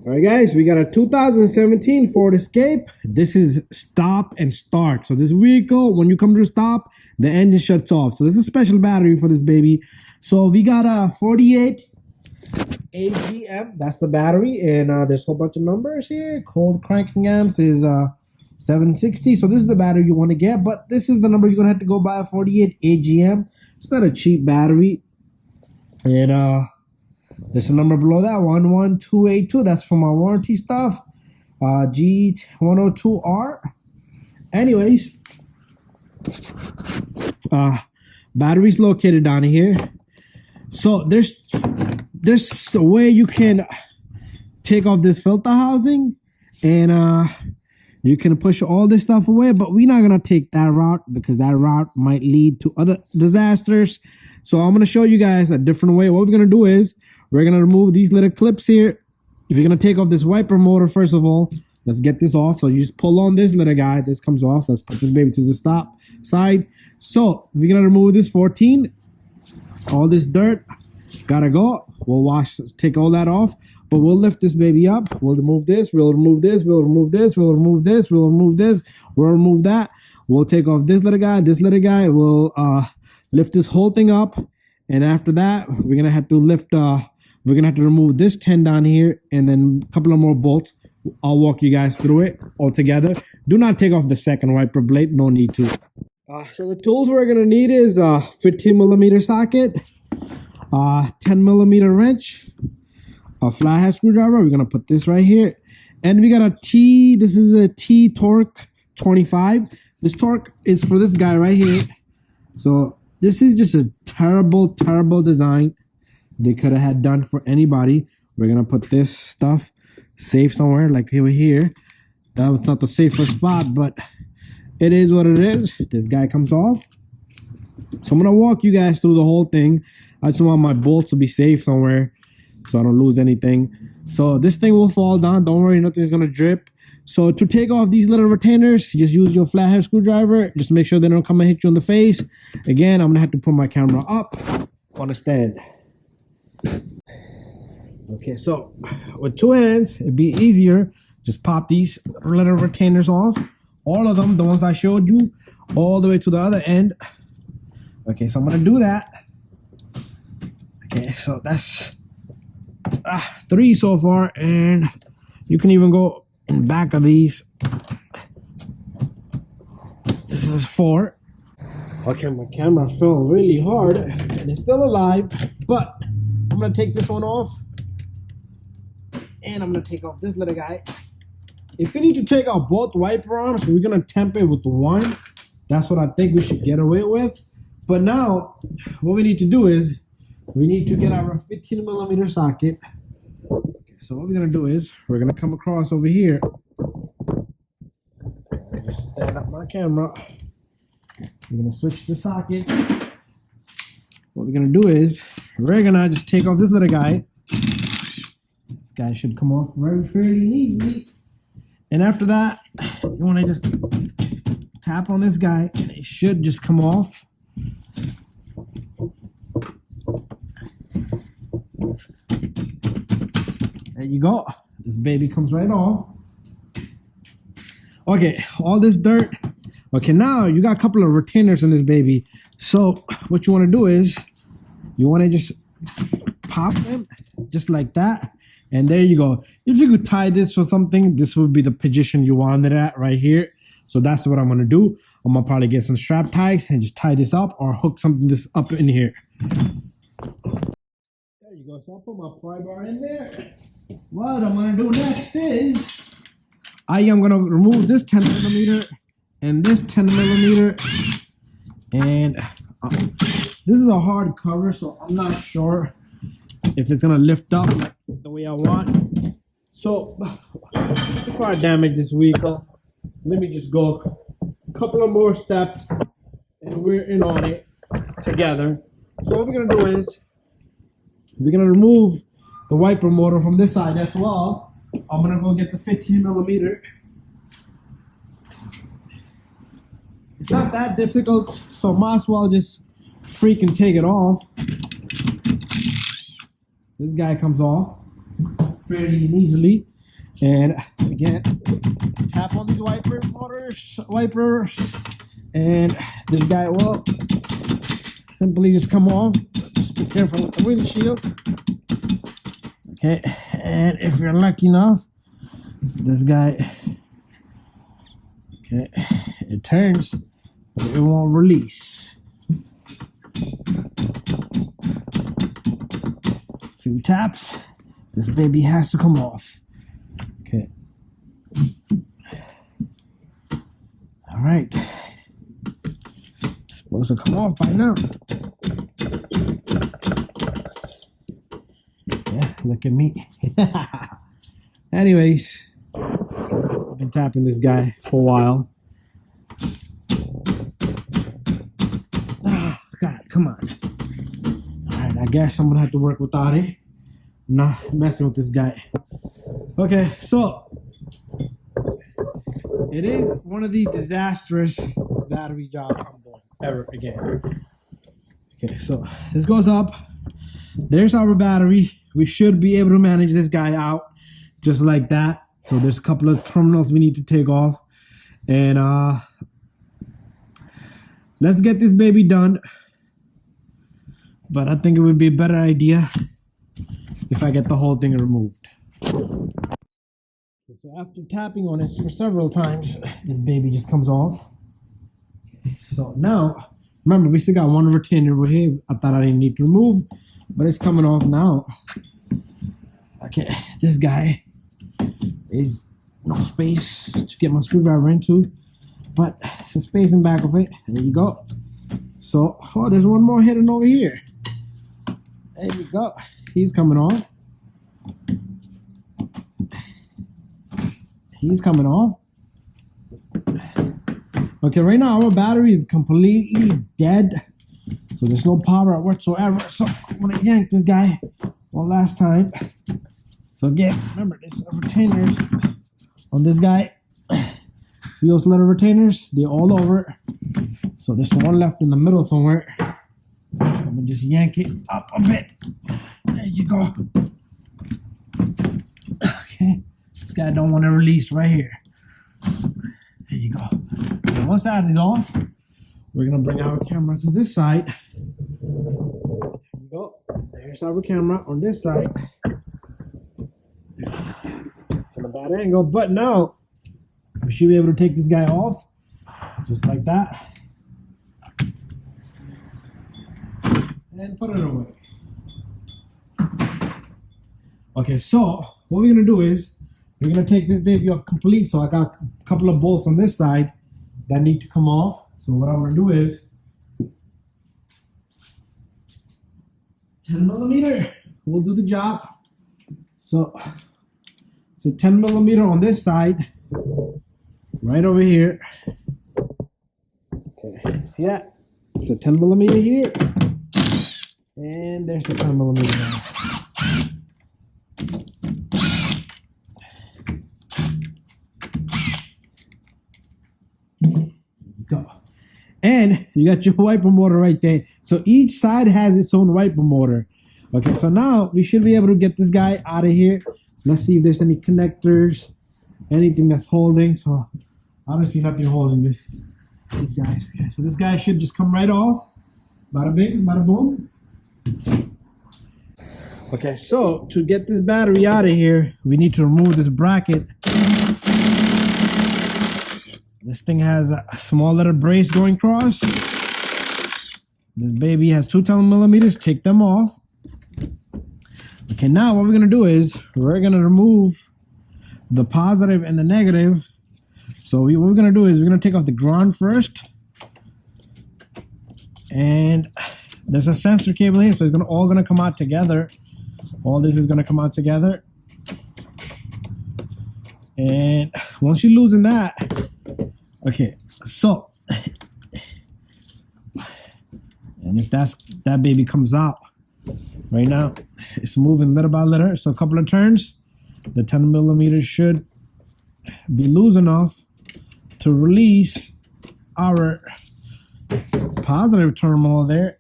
All right, guys, we got a 2017 Ford Escape. This is stop and start. So this vehicle, when you come to a stop, the engine shuts off. So there's a special battery for this baby. So we got a 48 AMG. That's the battery, and there's a whole bunch of numbers here. Cold cranking amps is 760. So this is the battery you want to get, but this is the number you're gonna have to go buy, a 48 AGM. It's not a cheap battery, and there's a number below that, 11282. That's for my warranty stuff. G102R. Anyways, battery's located down here. So there's a way you can take off this filter housing, and you can push all this stuff away, but we're not gonna take that route because that route might lead to other disasters. So I'm gonna show you guys a different way. What we're gonna do is we're gonna remove these little clips here. If you're gonna take off this wiper motor, first of all, let's get this off. So you just pull on this little guy. This comes off. Let's put this baby to the stop side. So we're gonna remove this 14. All this dirt gotta go. We'll take all that off, but we'll lift this baby up. We'll remove this. We'll remove this. We'll remove this. We'll remove this. We'll remove this. We'll remove that. We'll take off this little guy. This little guy. We'll lift this whole thing up, and after that, we're gonna have to lift. We're gonna have to remove this 10 down here, and then a couple of more bolts. I'll walk you guys through it all together. Do not take off the second wiper blade. No need to. So the tools we're gonna need is a 15mm socket, 10mm wrench, a flathead screwdriver. We're gonna put this right here, and we got a T. This is a T torque 25. This torque is for this guy right here. So this is just a terrible design they could have had done for anybody. We're gonna put this stuff safe somewhere, like over here. That was not the safest spot, but it is what it is. This guy comes off. So I'm gonna walk you guys through the whole thing. I just want my bolts to be safe somewhere so I don't lose anything. So this thing will fall down. Don't worry, nothing's gonna drip. So to take off these little retainers, you just use your flathead screwdriver. Just make sure they don't come and hit you in the face. Again, I'm gonna have to put my camera up on a stand. Okay, so with two hands, it'd be easier. Just pop these little retainers off. All of them, the ones I showed you, all the way to the other end. Okay, so I'm gonna do that. Okay, so that's 3 so far, and you can even go in back of these. This is 4. Okay, my camera fell really hard, and it's still alive, but I'm gonna take this one off, and I'm gonna take off this little guy. If you need to take out both wiper arms, we're gonna temp it with the one. That's what I think we should get away with. But now, what we need to do is we need to get our 15mm socket. Okay, so what we're gonna do is we're gonna come across over here. Okay, just stand up my camera. We're gonna switch the socket. What we're gonna do is we're gonna just take off this little guy. This guy should come off fairly easily. And after that, you wanna just tap on this guy, and it should just come off. There you go. This baby comes right off. Okay, all this dirt. Okay, now you got a couple of retainers in this baby. So what you want to do is you want to just pop them just like that. And there you go. If you could tie this or something, this would be the position you wanted at right here. So that's what I'm going to do. I'm going to probably get some strap ties and just tie this up or hook something this up in here. There you go. So I'll put my pry bar in there. What I'm going to do next is I am going to remove this 10mm and this 10mm. And this is a hard cover, so I'm not sure if it's going to lift up the way I want. So before I damage this vehicle, let me just go a couple of more steps and we're in on it together. So what we're gonna do is we're gonna remove the wiper motor from this side as well. I'm gonna go get the 15mm. It's not that difficult, so might as well just freaking take it off. This guy comes off. fairly and easily. And again, tap on these wipers, and this guy will simply just come off. Just be careful with the windshield. Okay, and if you're lucky enough, this guy, okay, it turns, but it won't release. Few taps, this baby has to come off. Okay. All right. It's supposed to come off by now. Yeah, look at me. Anyways, I've been tapping this guy for a while. Ah, God, come on. All right, I guess I'm gonna have to work without it. I'm not messing with this guy. Okay, so it is one of the disastrous battery jobs I'm doing ever again. Okay, so this goes up. There's our battery. We should be able to manage this guy out just like that. So there's a couple of terminals we need to take off. And let's get this baby done. But I think it would be a better idea if I get the whole thing removed. So after tapping on it for several times, this baby just comes off. So now, remember, we still got one retainer over here. I thought I didn't need to remove, but it's coming off now. Okay, this guy is no space to get my screwdriver into, but it's a space in back of it. There you go. So, oh, there's one more hidden over here. There you go. He's coming off. He's coming off. Okay, right now our battery is completely dead. So there's no power whatsoever. So I'm gonna yank this guy one last time. So again, remember, there's retainers on this guy. See those little retainers? They're all over. So there's one left in the middle somewhere. So I'm gonna just yank it up a bit. There you go. Okay. This guy don't want to release right here. There you go. And once that is off, we're gonna bring our camera to this side. There you go. There's our camera on this side. It's on a bad angle, but now we should be able to take this guy off just like that and put it away. Okay, so what we're gonna do is we're gonna take this baby off complete. So I got a couple of bolts on this side that need to come off. So what I'm gonna do is 10 millimeter will do the job. So it's a 10 millimeter on this side, right over here. Okay, see that? It's a 10 millimeter here, and there's a 10 millimeter now. Go. And you got your wiper motor right there. So each side has its own wiper motor. Okay, so now we should be able to get this guy out of here. Let's see if there's any connectors, anything that's holding. So I don't see nothing holding these guys. Okay, so this guy should just come right off. Bada bing, bada boom. Okay, so to get this battery out of here, we need to remove this bracket. This thing has a small little brace going across. This baby has 2 10 millimeters. Take them off. Okay, now what we're gonna do is we're gonna remove the positive and the negative. So what we're gonna do is we're gonna take off the ground first, and there's a sensor cable here, so it's all gonna come out together. All this is gonna come out together, and once you loosen that, okay, so and if that baby comes out. Right now, it's moving little by little. So a couple of turns, the 10 millimeters should be loose enough to release our positive terminal there.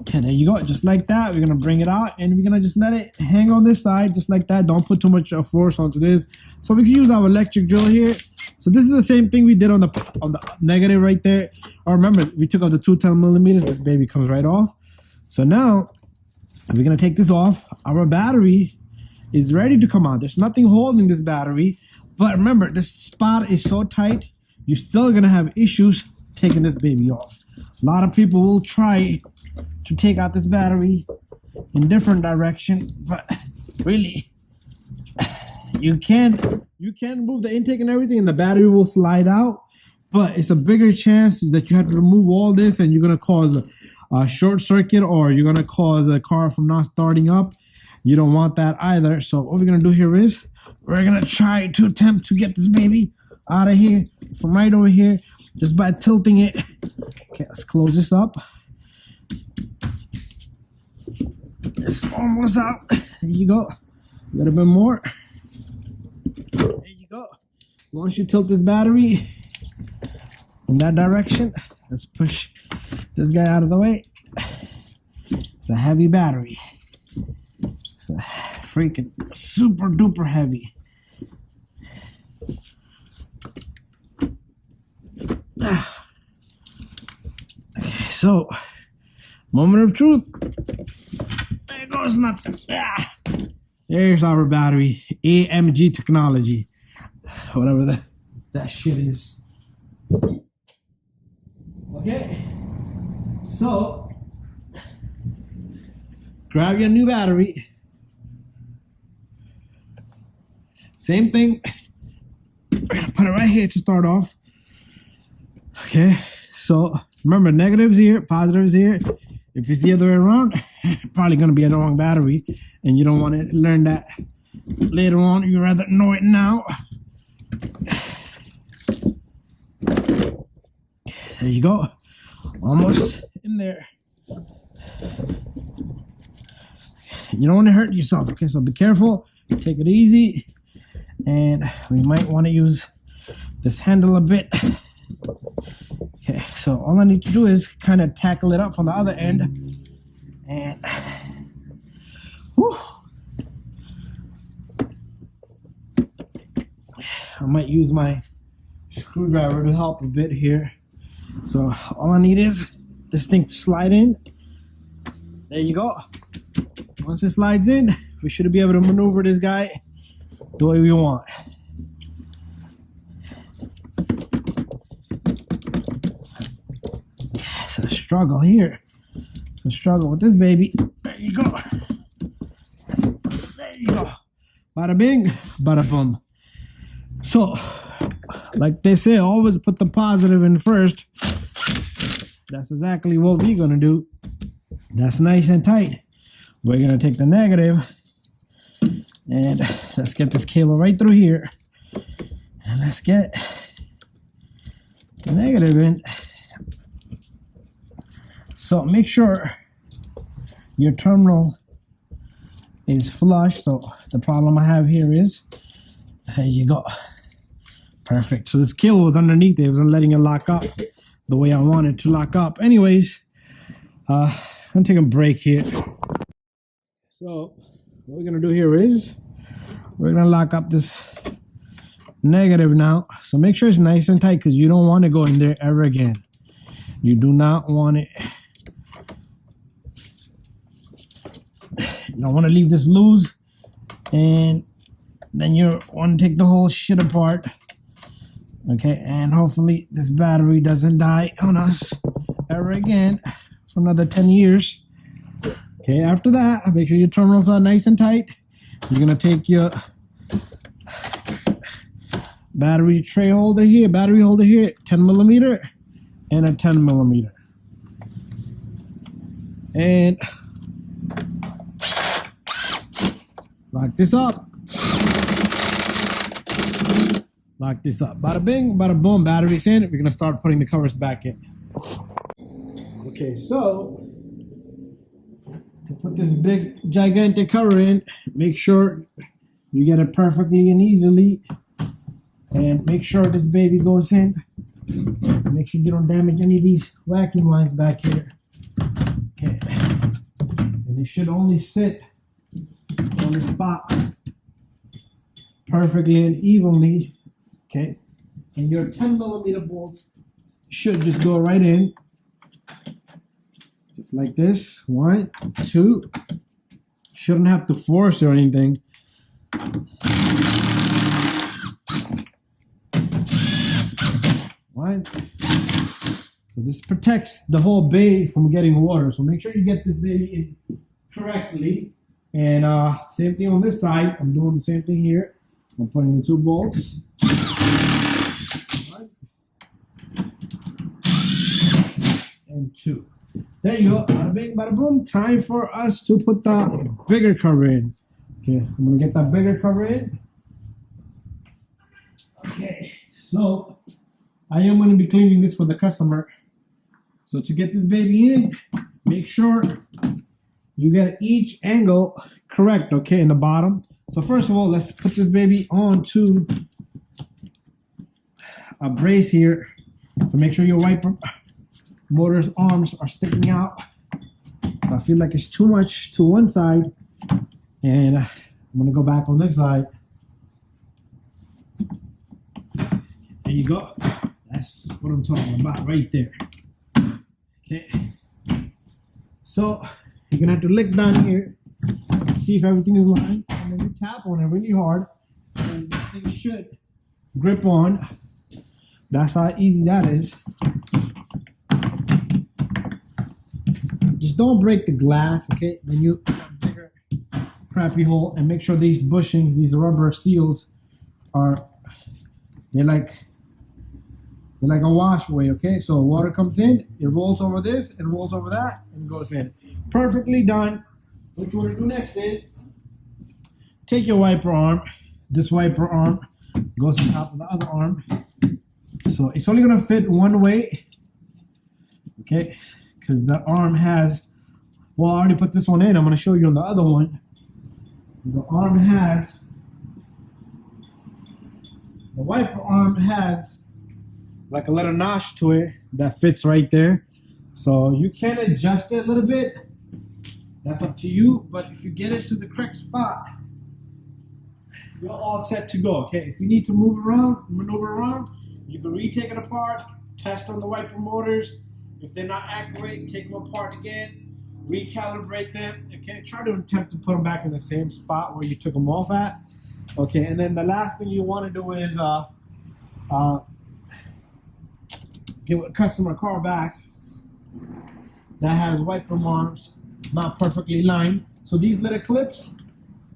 Okay, there you go. Just like that. We're gonna bring it out and we're gonna just let it hang on this side, just like that. Don't put too much force onto this. So we can use our electric drill here. So this is the same thing we did on the negative right there. Or remember, we took off the 210 millimeters. This baby comes right off. So now we're gonna take this off. Our battery is ready to come out. There's nothing holding this battery. But remember, this spot is so tight, you're still gonna have issues taking this baby off. A lot of people will try to take out this battery in different direction, but really you can remove the intake and everything and the battery will slide out, but it's a bigger chance that you have to remove all this and you're going to cause a short circuit or you're going to cause a car from not starting up. You don't want that either. So what we're going to do here is we're going to try to attempt to get this baby out of here from right over here just by tilting it. Okay, let's close this up. It's almost out. There you go. A little bit more. There you go. Once you tilt this battery in that direction, let's push this guy out of the way. It's a heavy battery. It's a freaking super duper heavy. Okay, so moment of truth. There goes nothing. There's our battery. AMG technology. Whatever that shit is. Okay. So grab your new battery. Same thing. We're gonna put it right here to start off. Okay. So remember, negatives here, positives here. If it's the other way around, probably going to be a wrong battery, and you don't want to learn that later on. You rather know it now. There you go. Almost in there. You don't want to hurt yourself, okay? So be careful. Take it easy. And we might want to use this handle a bit. Okay, so all I need to do is kind of tackle it up from the other end, and whew, I might use my screwdriver to help a bit here. So all I need is this thing to slide in. There you go. Once it slides in, we should be able to maneuver this guy the way we want. It's a struggle here. It's a struggle with this baby. There you go. There you go. Bada bing, bada boom. So, like they say, always put the positive in first. That's exactly what we're gonna do. That's nice and tight. We're gonna take the negative and let's get this cable right through here. And let's get the negative in. So make sure your terminal is flush. So the problem I have here is, there you go. Perfect. So this cable was underneath it. It wasn't letting it lock up the way I wanted to lock up. Anyways, I'm gonna take a break here. So what we're gonna do here is we're gonna lock up this negative now. So make sure it's nice and tight because you don't want to go in there ever again. You do not want it. You don't want to leave this loose, and then you want to take the whole shit apart. Okay, and hopefully this battery doesn't die on us ever again for another 10 years. Okay, after that, make sure your terminals are nice and tight. You're gonna take your battery holder here, 10 millimeter and a 10 millimeter. And lock this up. Lock this up. Bada bing, bada boom, battery's in. We're gonna start putting the covers back in. Okay, so to put this big gigantic cover in, make sure you get it perfectly and easily. And make sure this baby goes in. Make sure you don't damage any of these vacuum lines back here. Okay. it should only sit on the spot perfectly and evenly. Okay, and your 10mm bolts should just go right in, just like this. 1, 2. Shouldn't have to force or anything. One. So this protects the whole bay from getting water. So make sure you get this baby in correctly. And same thing on this side. I'm doing the same thing here. I'm putting the 2 bolts. 1 and 2. There you go. Bada bing, bada boom. Time for us to put the bigger cover in. Okay, I'm gonna get that bigger cover in. Okay, so I am gonna be cleaning this for the customer. So to get this baby in, make sure you get each angle correct, okay, in the bottom. So first of all, let's put this baby onto a brace here. So make sure your wiper motor's arms are sticking out. So I feel like it's too much to one side, and I'm gonna go back on this side. There you go. That's what I'm talking about right there. Okay. So you're gonna have to lick down here, see if everything is lined, and then you tap on it really hard, and this thing should grip on. That's how easy that is. Just don't break the glass, okay? Then you have a bigger crappy hole, and make sure these bushings, these rubber seals, they're like a washaway, okay? So water comes in, it rolls over this, it rolls over that, and goes in. Perfectly done. What you want to do next is take your wiper arm. This wiper arm goes on top of the other arm. So it's only gonna fit one way, okay? Because the arm has, well, I already put this one in. I'm gonna show you on the other one. The wiper arm has like a little notch to it that fits right there. So you can adjust it a little bit. That's up to you. But if you get it to the correct spot, you're all set to go, okay? If you need to maneuver around, you can retake it apart, test on the wiper motors. If they're not accurate, take them apart again, recalibrate them, okay? Try to attempt to put them back in the same spot where you took them off at, okay? And then the last thing you want to do is give a customer a car back that has wiper arms not perfectly lined. So these little clips,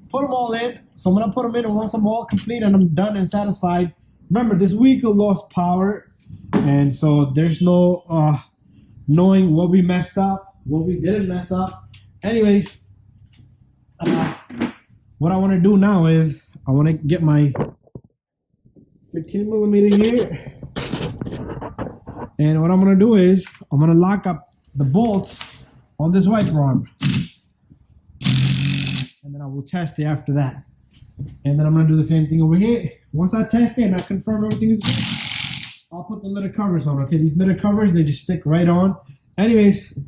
put them all in. So I'm gonna put them in, and once I'm all complete and I'm done and satisfied, remember this vehicle lost power, and so there's no knowing what we messed up, what we didn't mess up. Anyways, what I want to do now is I want to get my 15mm here, and what I'm going to do is I'm going to lock up the bolts on this wiper arm, and then I will test it after that. And then I'm going to do the same thing over here. Once I test it and I confirm everything is good, I'll put the little covers on, okay? These little covers, they just stick right on. Anyways,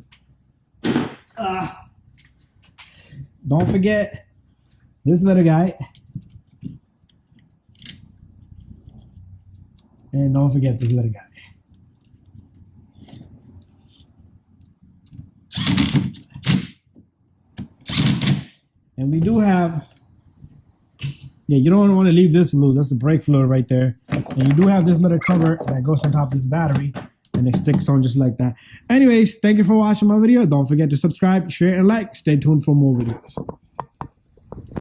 don't forget this little guy. And don't forget this little guy. And we do have, yeah, you don't want to leave this loose. That's the brake fluid right there. And you do have this little cover that goes on top of this battery, and it sticks on just like that. Anyways, thank you for watching my video. Don't forget to subscribe, share, and like. Stay tuned for more videos.